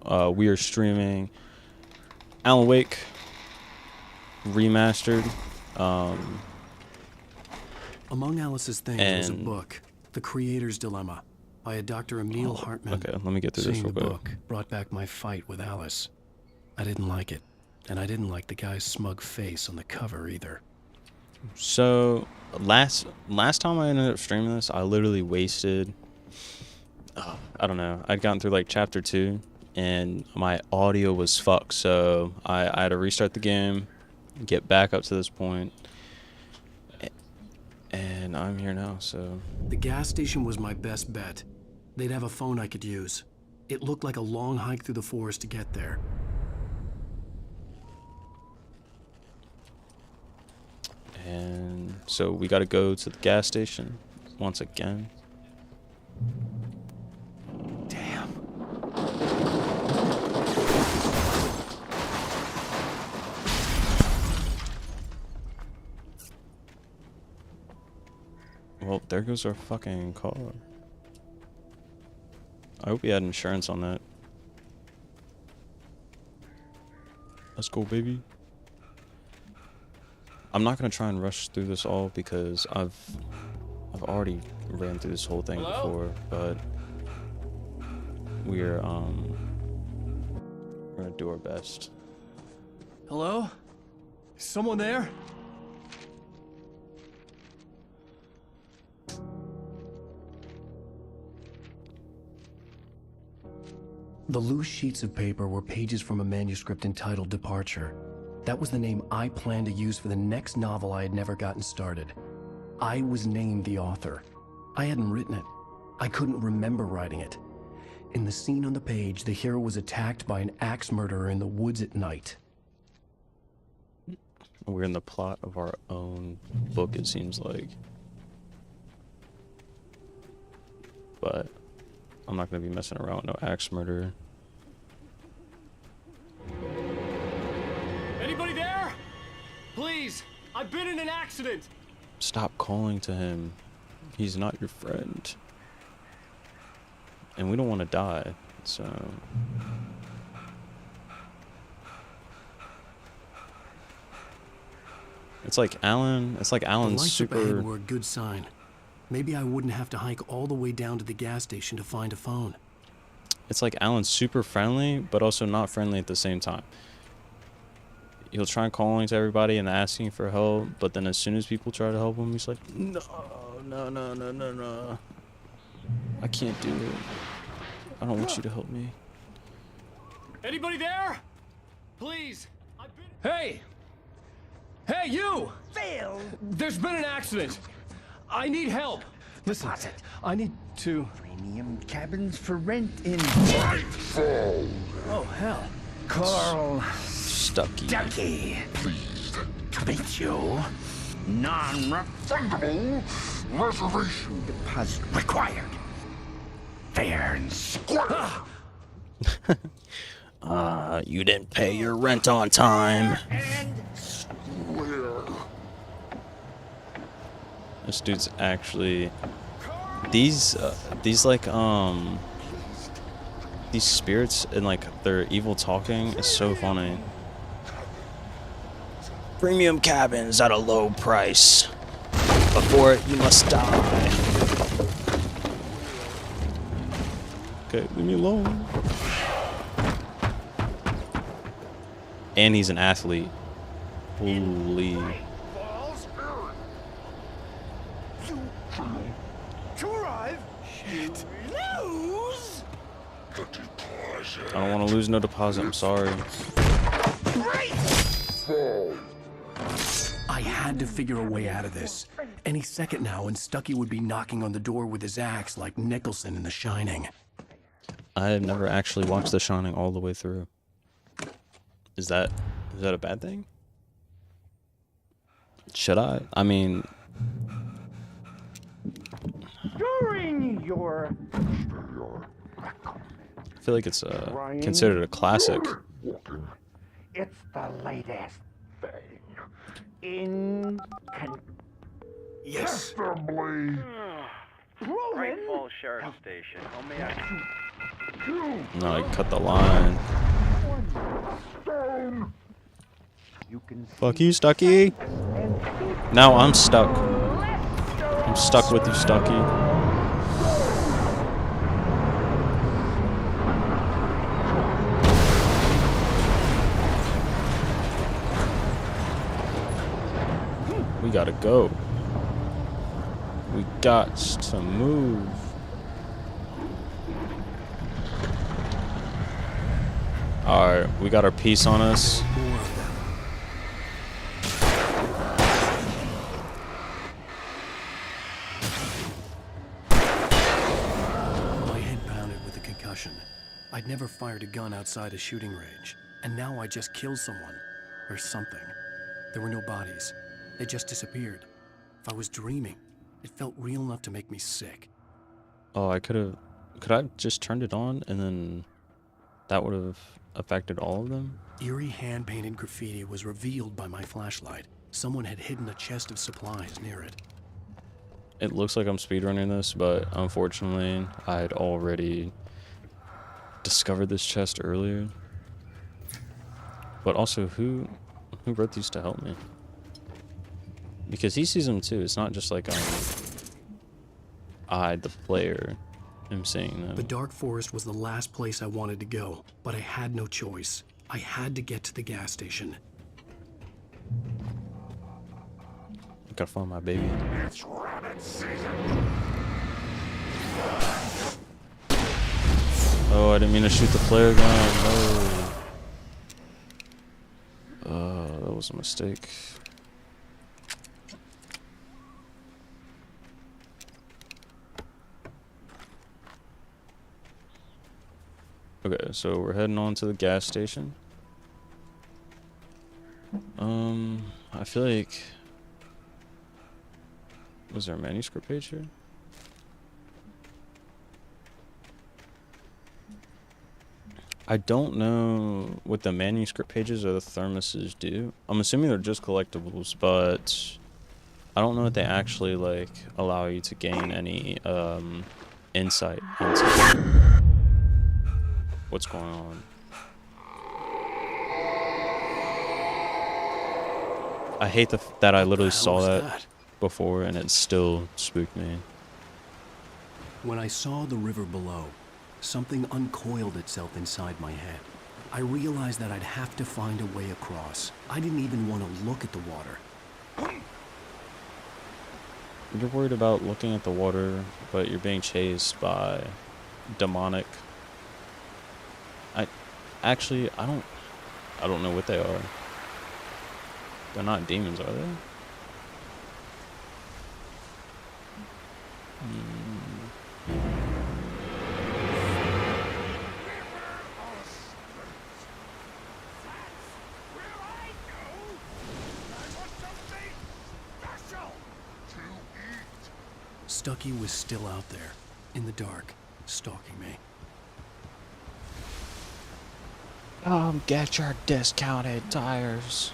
We are streaming Alan Wake Remastered. Among Alice's things was a book, The Creator's Dilemma, by a Dr. Emil Hartman. Okay, let me get through this real quick. Seeing the book brought back my fight with Alice. I didn't like it, and I didn't like the guy's smug face on the cover either. So last time I ended up streaming this, I literally wasted, I don't know, I'd gotten through like chapter 2 and my audio was fucked, so I had to restart the game, get back up to this point, and I'm here now. So the gas station was my best bet. They'd have a phone I could use. It looked like a long hike through the forest to get there. And so we got to go to the gas station once again. Damn. Well, there goes our fucking car. I hope we had insurance on that. Let's go, baby. I'm not gonna try and rush through this all because I've already ran through this whole thing before, but we're gonna do our best. Hello? Is someone there? The loose sheets of paper were pages from a manuscript entitled Departure. That was the name I planned to use for the next novel I had never gotten started. I was named the author. I hadn't written it. I couldn't remember writing it. In the scene on the page, the hero was attacked by an axe murderer in the woods at night. We're in the plot of our own book, it seems like. But I'm not gonna be messing around with no axe murderer. Anybody there? Please, I've been in an accident. Stop calling to him. He's not your friend. And we don't want to die, so... It's like Alan's super... The lights up ahead were a good sign. Maybe I wouldn't have to hike all the way down to the gas station to find a phone. It's like Alan's super friendly, but also not friendly at the same time. He'll try calling to everybody and asking for help, but then as soon as people try to help him, he's like, no. I can't do it. I don't want you to help me. Anybody there? Please, I've been... Hey! Hey, you! Phil! There's been an accident. I need help. Listen, I need to... Premium cabins for rent in... Oh, hell. Carl Stucky. Ducky. Pleased to meet you. Non-refundable reservation deposit required. Fair and square. You didn't pay your rent on time. And square. This dude's actually... These like, these spirits and like their evil talking is so funny. Premium cabins at a low price. Before it, you must die. Okay, leave me alone. And he's an athlete. Holy. I don't want to lose no deposit, I'm sorry. I had to figure a way out of this. Any second now, and Stucky would be knocking on the door with his axe like Nicholson in The Shining. I have never actually watched The Shining all the way through. Is that a bad thing? Should I? I mean... During your... I feel like it's considered a classic. It's the latest thing. In... Yes. Proven. Great Falls Sheriff Station. How may I... No, I cut the line. You can Fuck you, Stucky. Now I'm stuck. I'm stuck with you, Stucky. We gotta go. We got to move. Alright, we got our piece on us. My head pounded with a concussion. I'd never fired a gun outside a shooting range, and now I just killed someone. Or something. There were no bodies. They just disappeared. If I was dreaming, it felt real enough to make me sick. Oh, could I just turned it on and then that would have affected all of them? Eerie hand-painted graffiti was revealed by my flashlight. Someone had hidden a chest of supplies near it. It looks like I'm speedrunning this, but unfortunately, I had already discovered this chest earlier. But also, who wrote these to help me? Because he sees them too. It's not just like I, the player, am seeing them. The dark forest was the last place I wanted to go, but I had no choice. I had to get to the gas station. I gotta find my baby. It's rabbit season. Oh, I didn't mean to shoot the flare gun. No. That was a mistake. Okay, so we're heading on to the gas station. I feel like... Was there a manuscript page here? I don't know what the manuscript pages or the thermoses do. I'm assuming they're just collectibles, but I don't know if they actually like allow you to gain any insight into what's going on. I hate that I literally saw that before and it still spooked me. When I saw the river below, something uncoiled itself inside my head. I realized that I'd have to find a way across. I didn't even want to look at the water. You're worried about looking at the water, but you're being chased by demonic... I don't know what they are. They're not demons, are they? Stucky was still out there, in the dark, stalking me. Come get your discounted tires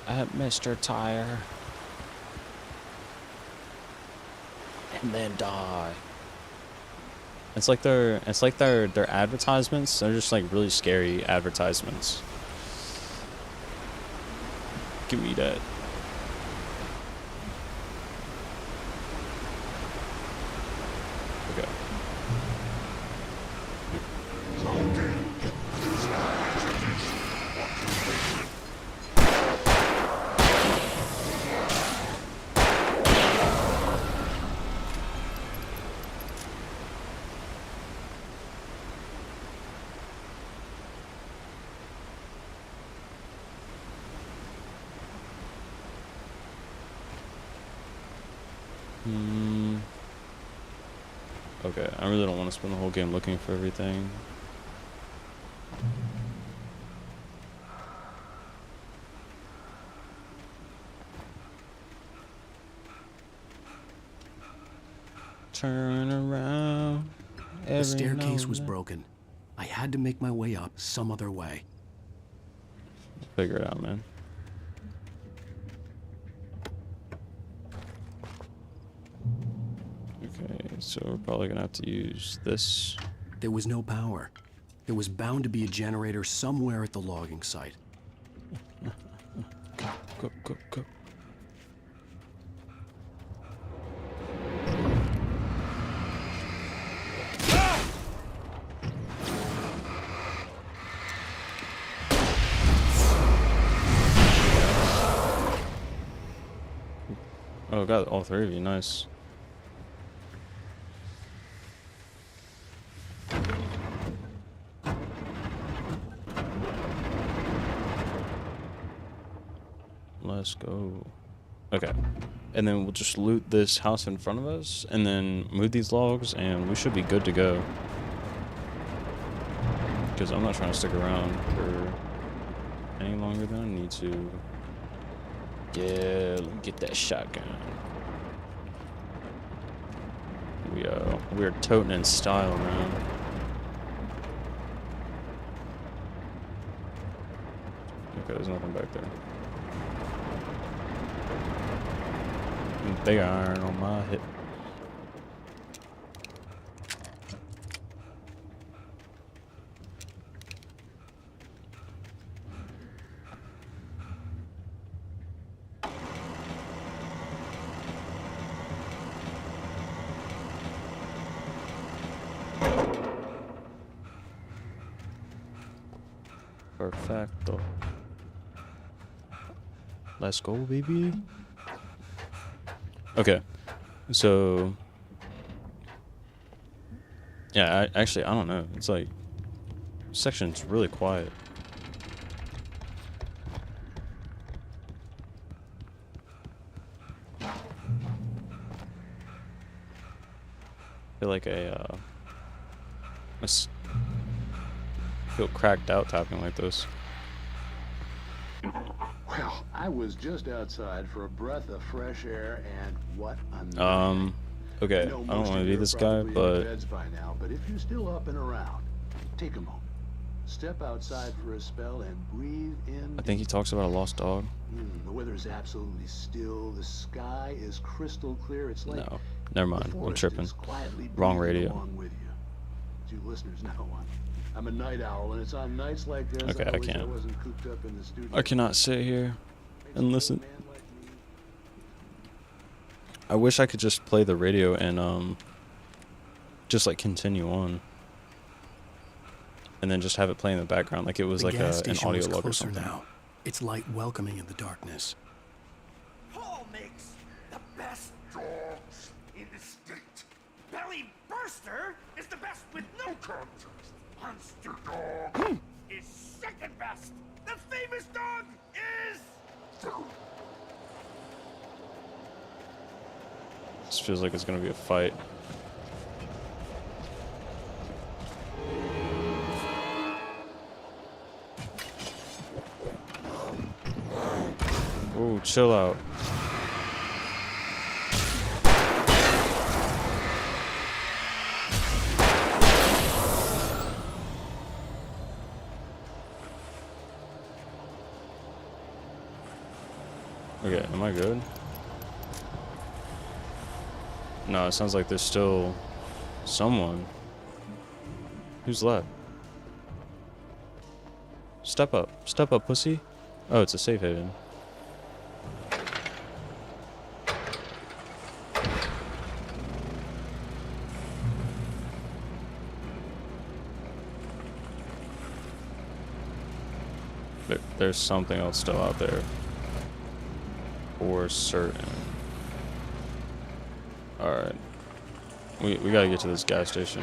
at Mr. Tire. And then die. It's like their advertisements. They're just like really scary advertisements. Give me that. Okay. Okay, I really don't want to spend the whole game looking for everything. Turn around. The staircase was broken. I had to make my way up some other way. Figure it out, man. Okay, so we're probably gonna have to use this. There was no power. There was bound to be a generator somewhere at the logging site. Go, go, go. Oh, got all three of you. Nice. Let's go. Okay. And then we'll just loot this house in front of us and then move these logs and we should be good to go. Because I'm not trying to stick around for any longer than I need to. Yeah, let me get that shotgun. We're toting in style now. Okay, there's nothing back there. Big iron on my hip. Perfecto. Let's go, baby. Okay, so yeah, I don't know. It's like section's really quiet. I feel like I feel cracked out talking like this. Well, I was just outside for a breath of fresh air, and what a night. Okay, I don't want to be this guy, but by now, but if you're still up and around, take a moment. Step outside for a spell and breathe in. I think he talks about a lost dog. The weather is absolutely still. The sky is crystal clear. It's like No, never mind. the I'm forest tripping. is quietly Wrong breathing radio. along with you. You listeners know I'm a night owl, and it's on nights like this. Okay, I wish can't. wasn't cooped up in the studio. I cannot sit here and listen. I wish I could just play the radio and just like continue on, and then just have it play in the background like it was like an audio log or something. Now. Its light welcoming in the darkness. Paul makes the best dogs in the state. Belly Burster is the best with no contest. Monster Dog is second best. The famous dog is third. This feels like it's gonna be a fight. Ooh, chill out. Okay, am I good? No, it sounds like there's still someone. Who's left? Step up, pussy. Oh, it's a safe haven. There's something else still out there. For certain. Alright. We gotta get to this gas station.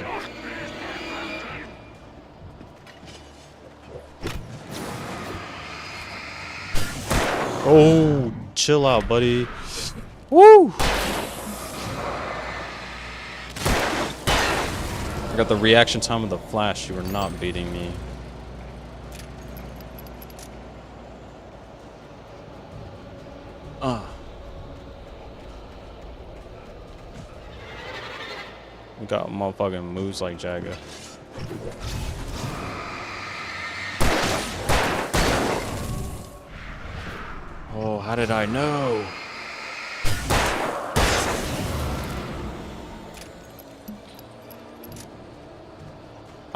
Oh, chill out, buddy. Woo! I got the reaction time of the flash. You are not beating me. We got motherfucking moves like Jagger. Oh, how did I know?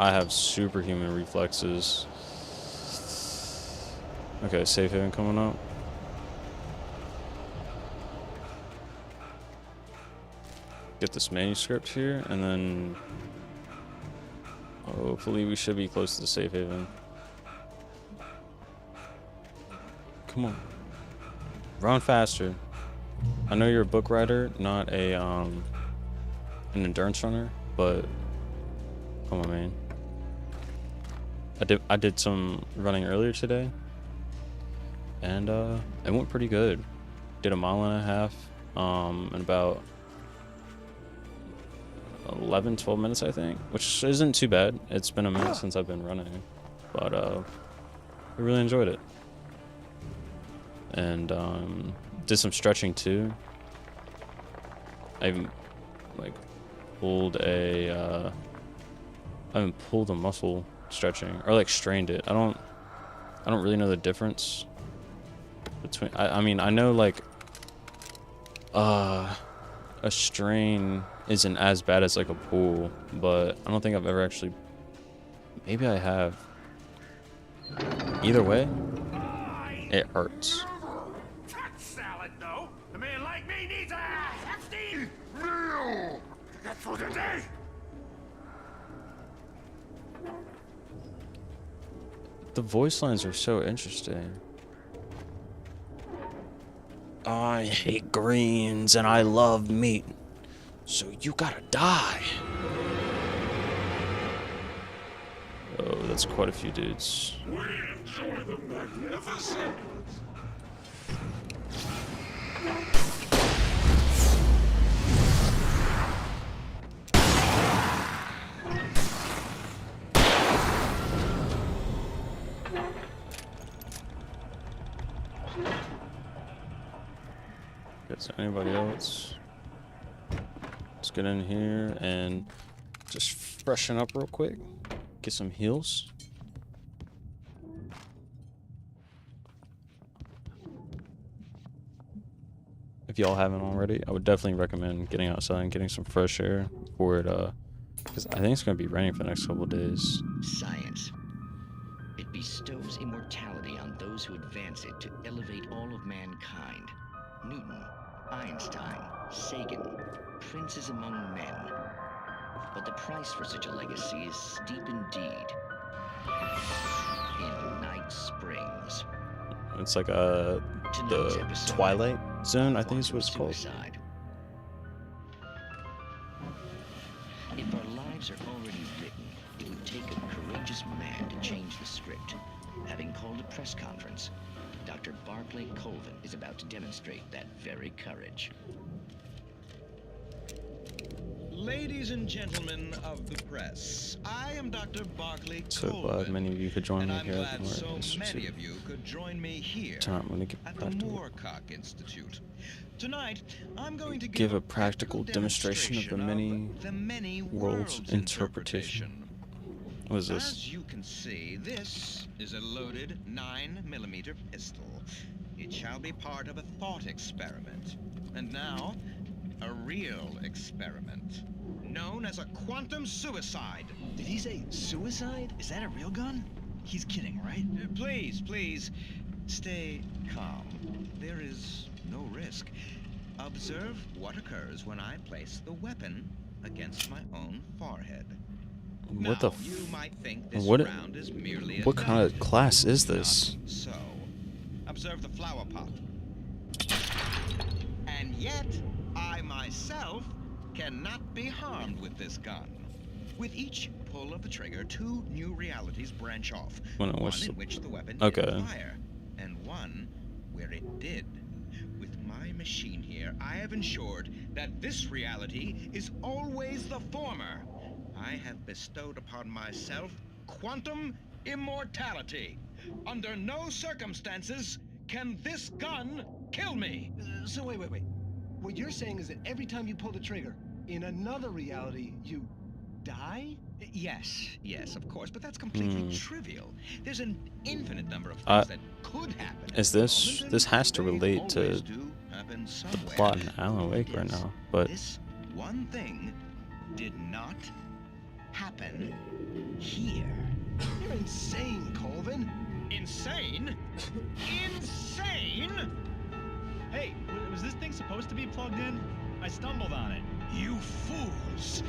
I have superhuman reflexes. Okay, safe haven coming up. Get this manuscript here, and then hopefully we should be close to the safe haven. Come on. Run faster. I know you're a book writer, not a an endurance runner, but come on, man. I did some running earlier today, and it went pretty good. Did a mile and a half in about 11-12 minutes, I think, which isn't too bad. It's been a minute since I've been running, but I really enjoyed it. And did some stretching too. I like pulled a I haven't pulled a muscle stretching or like strained it. I don't really know the difference between I mean I know like a strain isn't as bad as like a pull, but I don't think I've ever actually, maybe I have. Either way, it hurts. Salad, though. A man like me needs a hefty meal. That's for the day. The voice lines are so interesting. I hate greens and I love meat, so you gotta die. Oh, that's quite a few dudes. We enjoy the magnificent. Is there anybody else? Let's get in here and just freshen up real quick. Get some heals. If y'all haven't already, I would definitely recommend getting outside and getting some fresh air before it, because I think it's going to be raining for the next couple of days. Science. It bestows immortality on those who advance it to elevate all of mankind. Newton, Einstein, Sagan, princes among men. But the price for such a legacy is steep indeed. In Night Springs. It's like the Twilight Zone, I think is what it's called. Suicide. If our lives are already written, it would take a courageous man to change the script. Having called a press conference, Dr. Barclay Colvin is about to demonstrate that very courage. Ladies and gentlemen of the press, I am Dr. Barclay So Colvin, glad many of you could join and me I'm here at glad the so Institute. many of you could join me here Tonight I'm going to get at the back to Moorcock Institute. Tonight, I'm going to give a practical demonstration of the many worlds interpretation. What is this? As you can see, this is a loaded 9mm pistol. It shall be part of a thought experiment. And now, a real experiment, known as a quantum suicide. Did he say suicide? Is that a real gun? He's kidding, right? Please, stay calm. There is no risk. Observe what occurs when I place the weapon against my own forehead. What the Now, you might think this what round is merely a what kind of gun. class is this? Not so. Observe the flower pot. And yet, I myself cannot be harmed with this gun. With each pull of the trigger, two new realities branch off. One in which the weapon Okay. didn't fire, and one where it did. With my machine here, I have ensured that this reality is always the former. I have bestowed upon myself quantum immortality. Under no circumstances can this gun kill me. So wait. What you're saying is that every time you pull the trigger, in another reality, you die? Yes, of course, but that's completely trivial. There's an infinite number of things that could happen. Is this has to They relate to always do happen the somewhere. plot in Alan Wake right Yes, now, but this one thing did not happen here. You're insane, Colvin. Insane? Insane? Hey, was this thing supposed to be plugged in? I stumbled on it. You fools!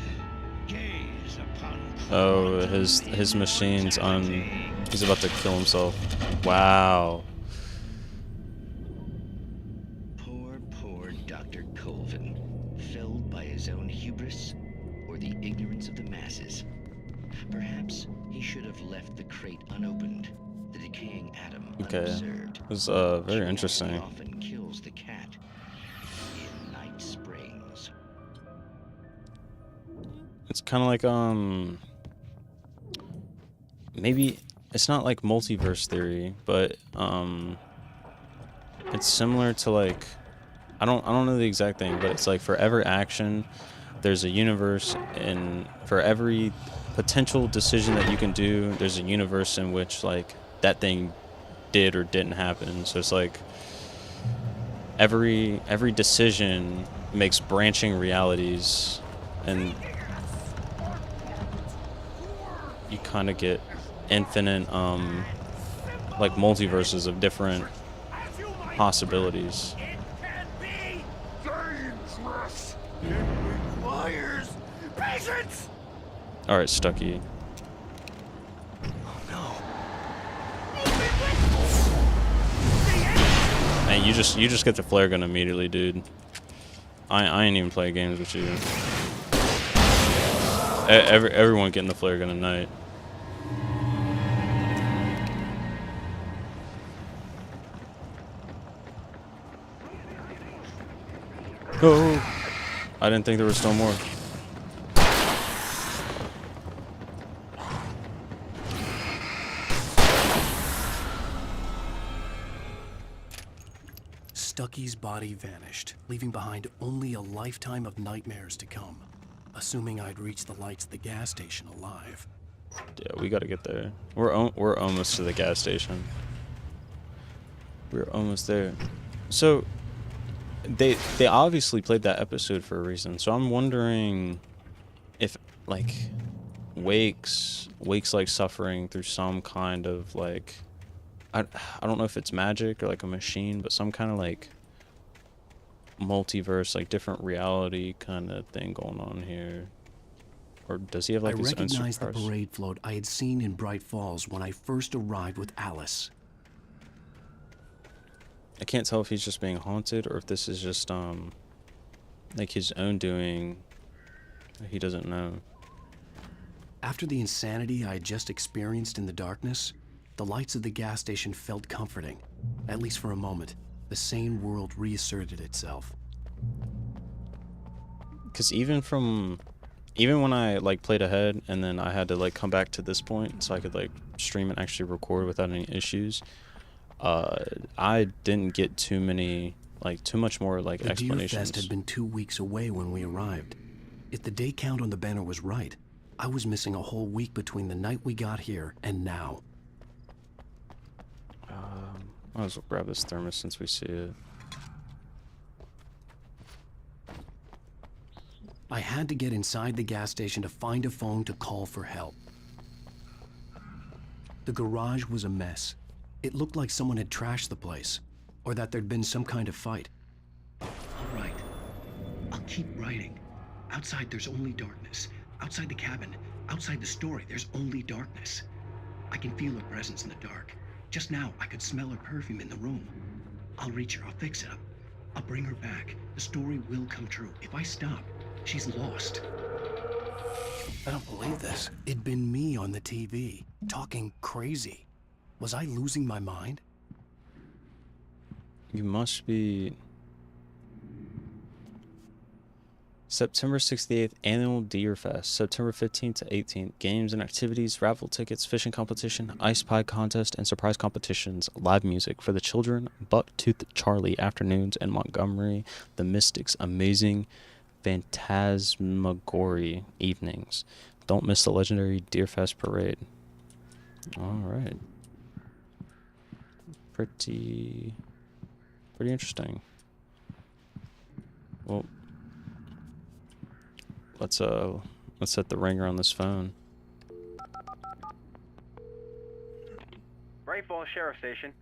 Gaze upon Oh, his machine's on. He's about to kill himself. Wow. Poor Dr. Colvin, felled by his own hubris or the ignorance of the masses. Perhaps he should have left the crate unopened, the decaying atom unobserved. It was very interesting. Often kills the cat in Night Springs. It's kind of like maybe it's not like multiverse theory, but it's similar to like I don't know the exact thing, but it's like for every action there's a universe, and for every potential decision that you can do there's a universe in which like that thing did or didn't happen. So it's like every decision makes branching realities, and you kind of get infinite like multiverses of different possibilities. It can be dangerous. It requires patience. All right, Stucky. Hey, you just get the flare gun immediately, dude. I ain't even play games with you. Everyone getting the flare gun tonight. Oh, I didn't think there was still more. Stucky's body vanished, leaving behind only a lifetime of nightmares to come. Assuming I'd reach the lights at the gas station alive. Yeah, we gotta get there. We're almost to the gas station. We're almost there. So they obviously played that episode for a reason. So I'm wondering if like Wake's like suffering through some kind of like I don't know if it's magic or like a machine, but some kind of like multiverse, like different reality kind of thing going on here. Or does he have like his own recognized the superpowers? parade float I had seen in Bright Falls when I first arrived with Alice. I can't tell if he's just being haunted or if this is just like his own doing. He doesn't know. After the insanity I had just experienced in the darkness, the lights of the gas station felt comforting. At least for a moment, the sane world reasserted itself. Because even when I like played ahead and then I had to like come back to this point so I could like stream and actually record without any issues, I didn't get too much more like The explanations. Deer Fest had been 2 weeks away when we arrived. If the day count on the banner was right, I was missing a whole week between the night we got here and now. Might as well grab this thermos since we see it. I had to get inside the gas station to find a phone to call for help. The garage was a mess. It looked like someone had trashed the place, or that there'd been some kind of fight. All right. I'll keep writing. Outside, there's only darkness. Outside the cabin, outside the story, there's only darkness. I can feel her presence in the dark. Just now, I could smell her perfume in the room. I'll reach her. I'll fix it up. I'll bring her back. The story will come true. If I stop, she's lost. I don't believe this. It'd been me on the TV, talking crazy. Was I losing my mind? You must be... September 68th Annual Deer Fest, September 15th to 18th. Games and activities, raffle tickets, fishing competition, ice pie contest, and surprise competitions. Live music for the children, Bucktooth Charlie afternoons, and Montgomery the Mystics amazing phantasmagory evenings. Don't miss the legendary Deer Fest parade. All right. Pretty interesting. Well, let's Let's set the ringer on this phone. Bright Falls Sheriff Station.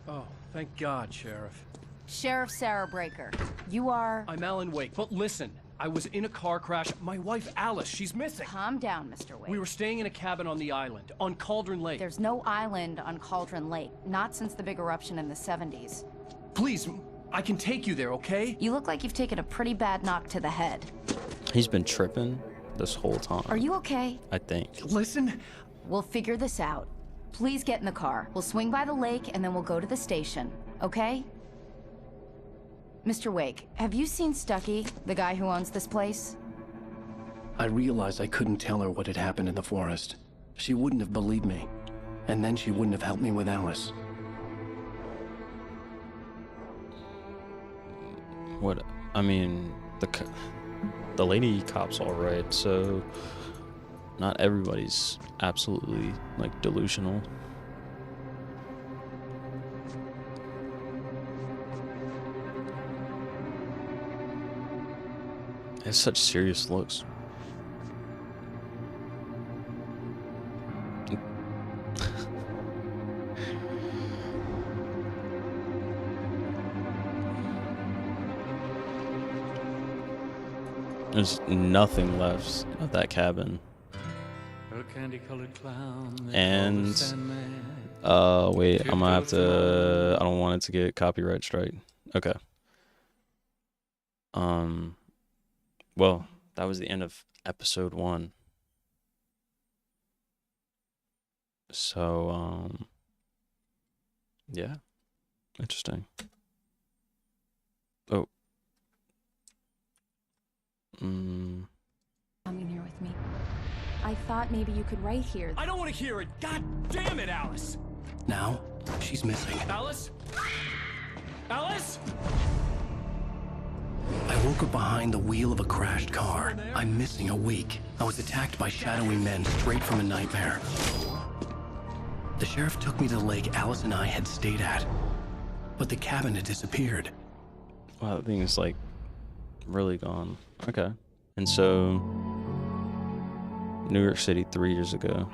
Oh, thank God, Sheriff. Sheriff Sarah Breaker. You are... I'm Alan Wake, but listen, I was in a car crash. My wife, Alice, she's missing. Calm down, Mr. Wake. We were staying in a cabin on the island, on Cauldron Lake. There's no island on Cauldron Lake, not since the big eruption in the 70s. Please, I can take you there, okay? You look like you've taken a pretty bad knock to the head. He's been tripping this whole time. Are you okay? I think. Listen. We'll figure this out. Please get in the car. We'll swing by the lake and then we'll go to the station, okay? Mr. Wake, have you seen Stucky, the guy who owns this place? I realized I couldn't tell her what had happened in the forest. She wouldn't have believed me. And then she wouldn't have helped me with Alice. What? I mean, the lady cop's all right, so not everybody's absolutely, like, delusional. It has such serious looks. There's nothing left of that cabin. And wait, I'm gonna have to, I don't want it to get copyright strike. Okay. Well, that was the end of episode 1. So yeah. Interesting. Oh. Come in here with me. I thought maybe you could write here. I don't want to hear it. God damn it, Alice. Now, she's missing. Alice? Alice? I woke up behind the wheel of a crashed car. I'm missing a week. I was attacked by shadowy men straight from a nightmare. The sheriff took me to the lake Alice and I had stayed at. But the cabin had disappeared. Wow, that thing is like really gone. Okay. And so New York City 3 years ago.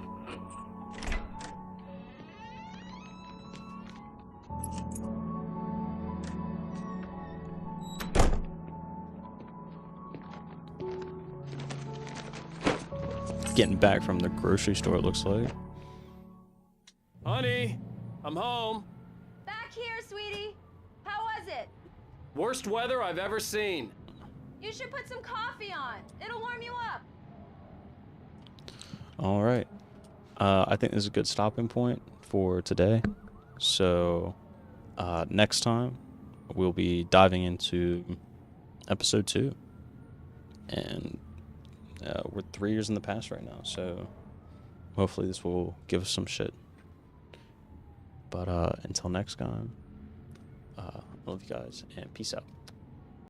Getting back from the grocery store, it looks like. Honey, I'm home. Back here, sweetie. How was it? Worst weather I've ever seen. You should put some coffee on. It'll warm you up. All right. I think this is a good stopping point for today. So next time we'll be diving into episode 2. And we're 3 years in the past right now. So hopefully this will give us some shit. But until next time, I love you guys and peace out.